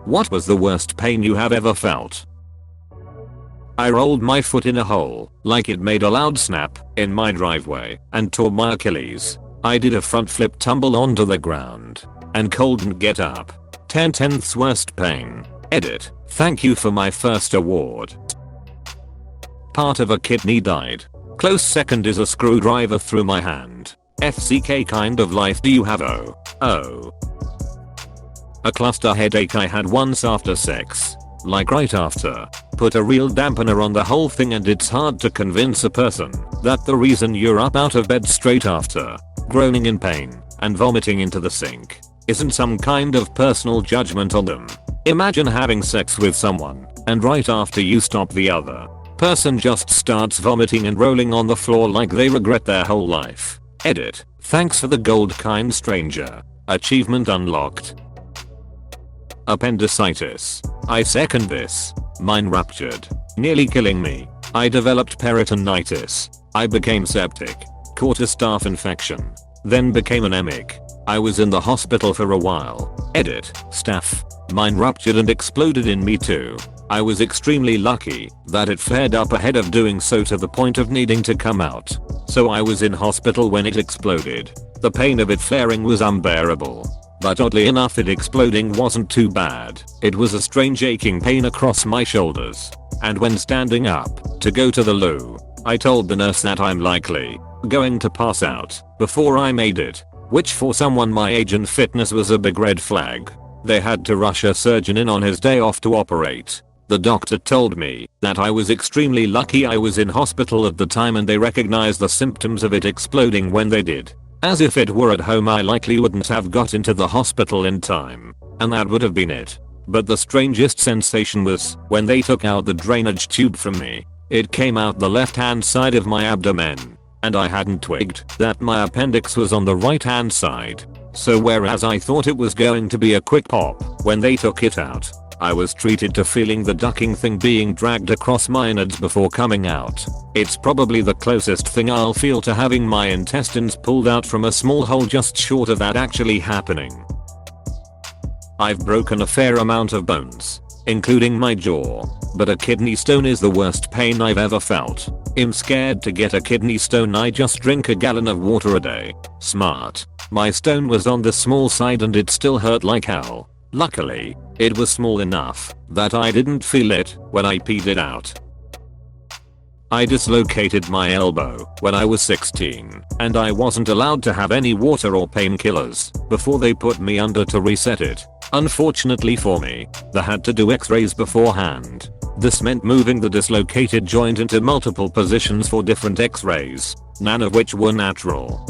What was the worst pain you have ever felt? I rolled my foot in a hole, like it made a loud snap, in my driveway, and tore my Achilles. I did a front flip tumble onto the ground, and couldn't get up. 10/10ths worst pain. Edit. Thank you for my first award. Part of a kidney died. Close second is a screwdriver through my hand. FCK kind of life do you have? Oh. A cluster headache I had once after sex. Like right after. Put a real dampener on the whole thing, and it's hard to convince a person that the reason you're up out of bed straight after, groaning in pain, and vomiting into the sink, isn't some kind of personal judgment on them. Imagine having sex with someone, and right after you stop, the other person just starts vomiting and rolling on the floor like they regret their whole life. Edit. Thanks for the gold, kind stranger. Achievement unlocked. Appendicitis. I second this. Mine ruptured, nearly killing me. I developed peritonitis. I became septic. Caught a staph infection. Then became anemic. I was in the hospital for a while. Edit. Staph. Mine ruptured and exploded in me too. I was extremely lucky that it flared up ahead of doing so to the point of needing to come out. So I was in hospital when it exploded. The pain of it flaring was unbearable. But oddly enough, it exploding wasn't too bad. It was a strange aching pain across my shoulders. And when standing up to go to the loo, I told the nurse that I'm likely going to pass out before I made it, which for someone my age and fitness was a big red flag. They had to rush a surgeon in on his day off to operate. The doctor told me that I was extremely lucky I was in hospital at the time, and they recognized the symptoms of it exploding when they did. As if it were at home, I likely wouldn't have got into the hospital in time, and that would have been it. But the strangest sensation was when they took out the drainage tube from me. It came out the left hand side of my abdomen, and I hadn't twigged that my appendix was on the right hand side. So whereas I thought it was going to be a quick pop when they took it out, I was treated to feeling the ducking thing being dragged across my innards before coming out. It's probably the closest thing I'll feel to having my intestines pulled out from a small hole just short of that actually happening. I've broken a fair amount of bones, including my jaw, but a kidney stone is the worst pain I've ever felt. I'm scared to get a kidney stone. I just drink a gallon of water a day. Smart. My stone was on the small side and it still hurt like hell. Luckily, it was small enough that I didn't feel it when I peed it out. I dislocated my elbow when I was 16, and I wasn't allowed to have any water or painkillers before they put me under to reset it. Unfortunately for me, they had to do x-rays beforehand. This meant moving the dislocated joint into multiple positions for different x-rays, none of which were natural.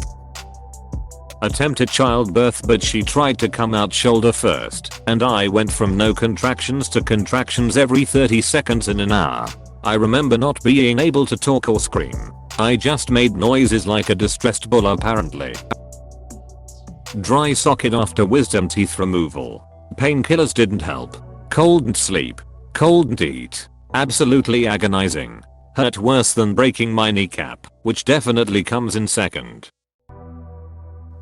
Attempted childbirth, but she tried to come out shoulder first, and I went from no contractions to contractions every 30 seconds in an hour. I remember not being able to talk or scream. I just made noises like a distressed bull apparently. Dry socket after wisdom teeth removal. Painkillers didn't help. Couldn't sleep. Couldn't eat. Absolutely agonizing. Hurt worse than breaking my kneecap, which definitely comes in second.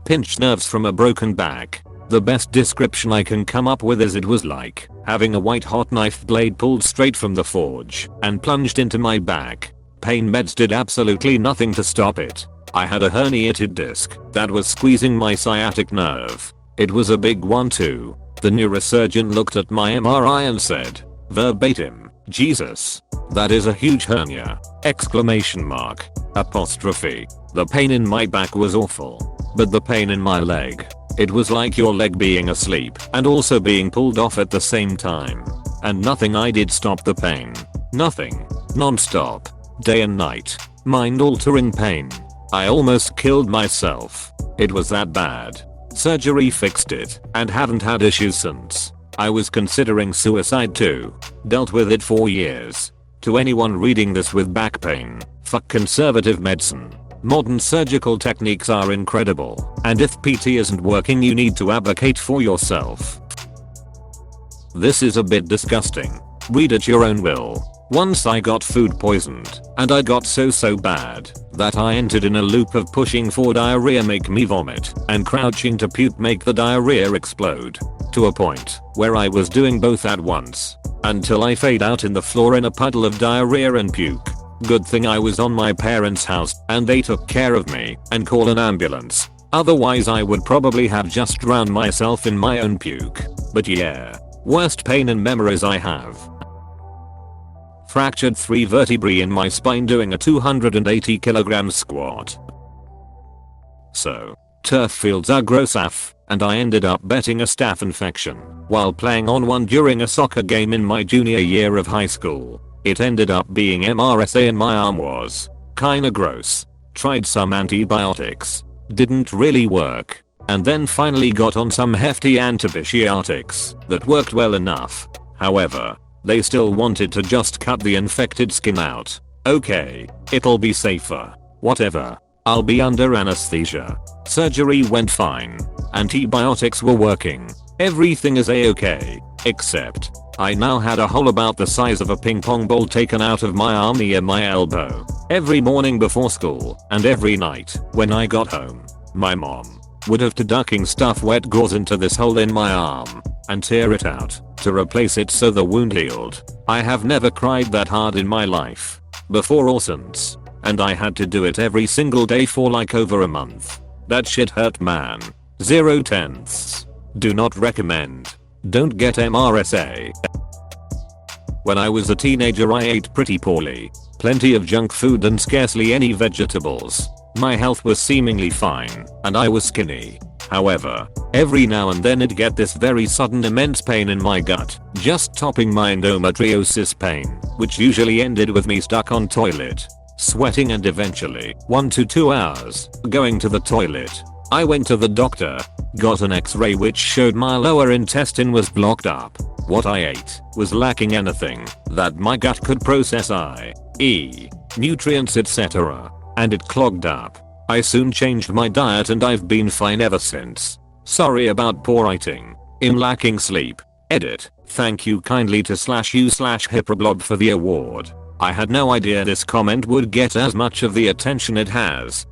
Pinched nerves from a broken back. The best description I can come up with is it was like having a white hot knife blade pulled straight from the forge and plunged into my back. Pain meds did absolutely nothing to stop it. I had a herniated disc that was squeezing my sciatic nerve. It was a big one too. The neurosurgeon looked at my MRI and said, verbatim, "Jesus, that is a huge hernia!" Exclamation mark. Apostrophe. The pain in my back was awful. But the pain in my leg, it was like your leg being asleep and also being pulled off at the same time. And nothing I did stopped the pain. Nothing. Non-stop. Day and night. Mind-altering pain. I almost killed myself. It was that bad. Surgery fixed it and haven't had issues since. I was considering suicide too. Dealt with it for years. To anyone reading this with back pain, fuck conservative medicine. Modern surgical techniques are incredible, and if PT isn't working, you need to advocate for yourself. This is a bit disgusting. Read at your own will. Once I got food poisoned, and I got so bad that I entered in a loop of pushing for diarrhea make me vomit and crouching to puke make the diarrhea explode, to a point where I was doing both at once, until I fade out in the floor in a puddle of diarrhea and puke. Good thing I was on my parents' house and they took care of me and called an ambulance. Otherwise I would probably have just drowned myself in my own puke. But yeah, worst pain and memories I have. Fractured 3 vertebrae in my spine doing a 280 kg squat. So, turf fields are gross AF, and I ended up betting a staph infection while playing on one during a soccer game in my junior year of high school. It ended up being MRSA and my arm was kinda gross. Tried some antibiotics. Didn't really work. And then finally got on some hefty antibiotics that worked well enough. However, they still wanted to just cut the infected skin out. Okay, it'll be safer. Whatever. I'll be under anesthesia. Surgery went fine. Antibiotics were working. Everything is a-okay. Except, I now had a hole about the size of a ping pong ball taken out of my arm near my elbow. Every morning before school, and every night, when I got home, my mom would have to ducking stuff wet gauze into this hole in my arm and tear it out to replace it so the wound healed. I have never cried that hard in my life before or since, and I had to do it every single day for like over a month. That shit hurt, man. 0 tenths. Do not recommend. Don't get MRSA. When I was a teenager I ate pretty poorly. Plenty of junk food and scarcely any vegetables. My health was seemingly fine, and I was skinny. However, every now and then I'd get this very sudden immense pain in my gut, just topping my endometriosis pain, which usually ended with me stuck on toilet, sweating and eventually 1 to 2 hours going to the toilet. I went to the doctor, got an x-ray which showed my lower intestine was blocked up. What I ate was lacking anything that my gut could process, i.e. nutrients etc. and it clogged up. I soon changed my diet and I've been fine ever since. Sorry about poor eating. I'm lacking sleep. Edit. Thank you kindly to /u/hyperblob for the award. I had no idea this comment would get as much of the attention it has.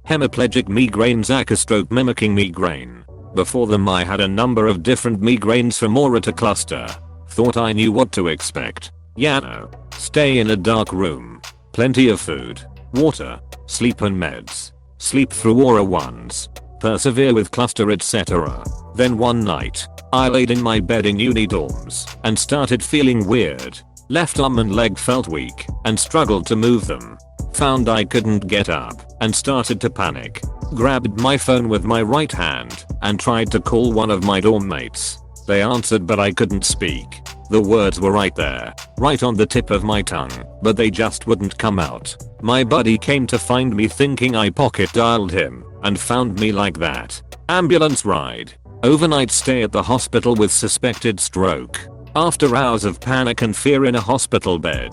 Hemiplegic migraines, acrostroke mimicking migraine. Before them I had a number of different migraines from aura to cluster. Thought I knew what to expect. Yeah, no. Stay in a dark room. Plenty of food, water, sleep and meds. Sleep through aura once. Persevere with cluster etc. Then one night, I laid in my bed in uni dorms and started feeling weird. Left arm and leg felt weak and struggled to move them. Found I couldn't get up and started to panic. Grabbed my phone with my right hand and tried to call one of my dorm mates. They answered but I couldn't speak. The words were right there, right on the tip of my tongue, but they just wouldn't come out. My buddy came to find me thinking I pocket dialed him and found me like that. Ambulance ride. Overnight stay at the hospital with suspected stroke. After hours of panic and fear in a hospital bed,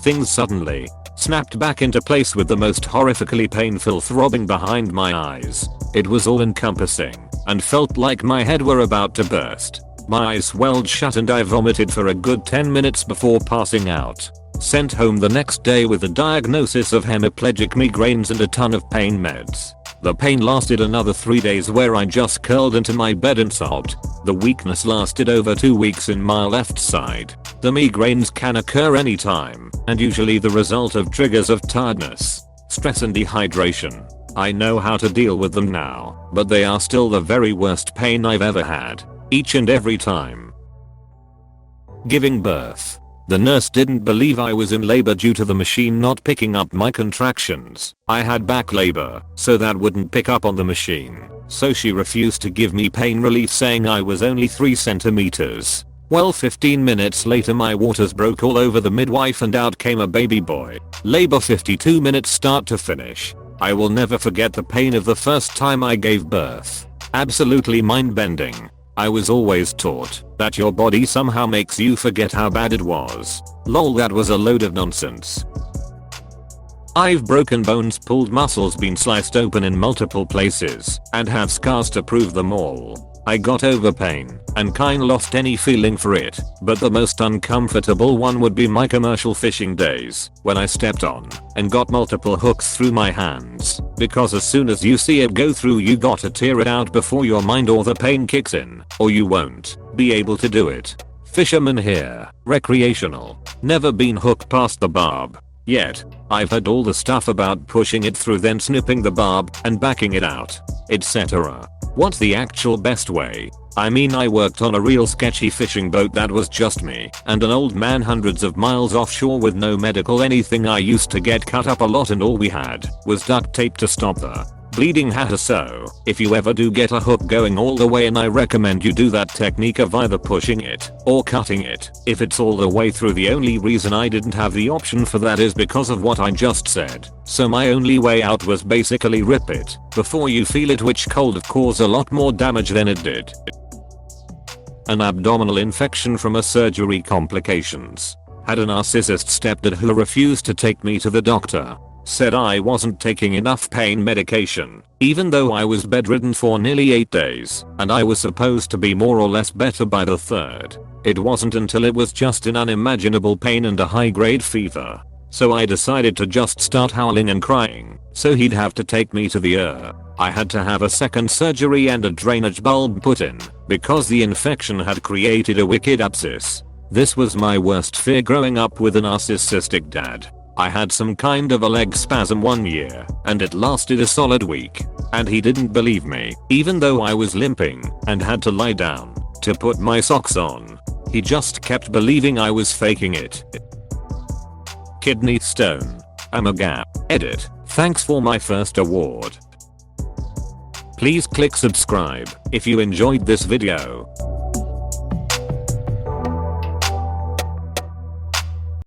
things suddenly snapped back into place with the most horrifically painful throbbing behind my eyes. It was all encompassing and felt like my head were about to burst. My eyes swelled shut and I vomited for a good 10 minutes before passing out. Sent home the next day with a diagnosis of hemiplegic migraines and a ton of pain meds. The pain lasted another 3 days where I just curled into my bed and sobbed. The weakness lasted over 2 weeks in my left side. The migraines can occur anytime and usually the result of triggers of tiredness, stress and dehydration. I know how to deal with them now, but they are still the very worst pain I've ever had. Each and every time. Giving birth. The nurse didn't believe I was in labor due to the machine not picking up my contractions. I had back labor, so that wouldn't pick up on the machine. So she refused to give me pain relief saying I was only 3 centimeters. Well, 15 minutes later my waters broke all over the midwife and out came a baby boy. Labor 52 minutes start to finish. I will never forget the pain of the first time I gave birth. Absolutely mind-bending. I was always taught that your body somehow makes you forget how bad it was. Lol, that was a load of nonsense. I've broken bones, pulled muscles, been sliced open in multiple places, and have scars to prove them all. I got over pain and kinda lost any feeling for it, but the most uncomfortable one would be my commercial fishing days when I stepped on and got multiple hooks through my hands, because as soon as you see it go through you gotta tear it out before your mind or the pain kicks in, or you won't be able to do it. Fisherman here, recreational, never been hooked past the barb. Yet, I've heard all the stuff about pushing it through then snipping the barb and backing it out, etc. What's the actual best way? I mean, I worked on a real sketchy fishing boat that was just me and an old man hundreds of miles offshore with no medical anything. I used to get cut up a lot and all we had was duct tape to stop the bleeding. So if you ever do get a hook going all the way, and I recommend you do that technique of either pushing it or cutting it if it's all the way through. The only reason I didn't have the option for that is because of what I just said, so my only way out was basically rip it before you feel it, which could cause a lot more damage than it did. An abdominal infection from a surgery complications. Had a narcissist stepdad who refused to take me to the doctor. Said I wasn't taking enough pain medication, even though I was bedridden for nearly 8 days, and I was supposed to be more or less better by the third. It wasn't until it was just in unimaginable pain and a high-grade fever. So I decided to just start howling and crying, so he'd have to take me to the ER. I had to have a second surgery and a drainage bulb put in, because the infection had created a wicked abscess. This was my worst fear growing up with a narcissistic dad. I had some kind of a leg spasm one year, and it lasted a solid week, and he didn't believe me, even though I was limping and had to lie down to put my socks on. He just kept believing I was faking it. Kidney stone. I'm a gap. Edit. Thanks for my first award. Please click subscribe if you enjoyed this video.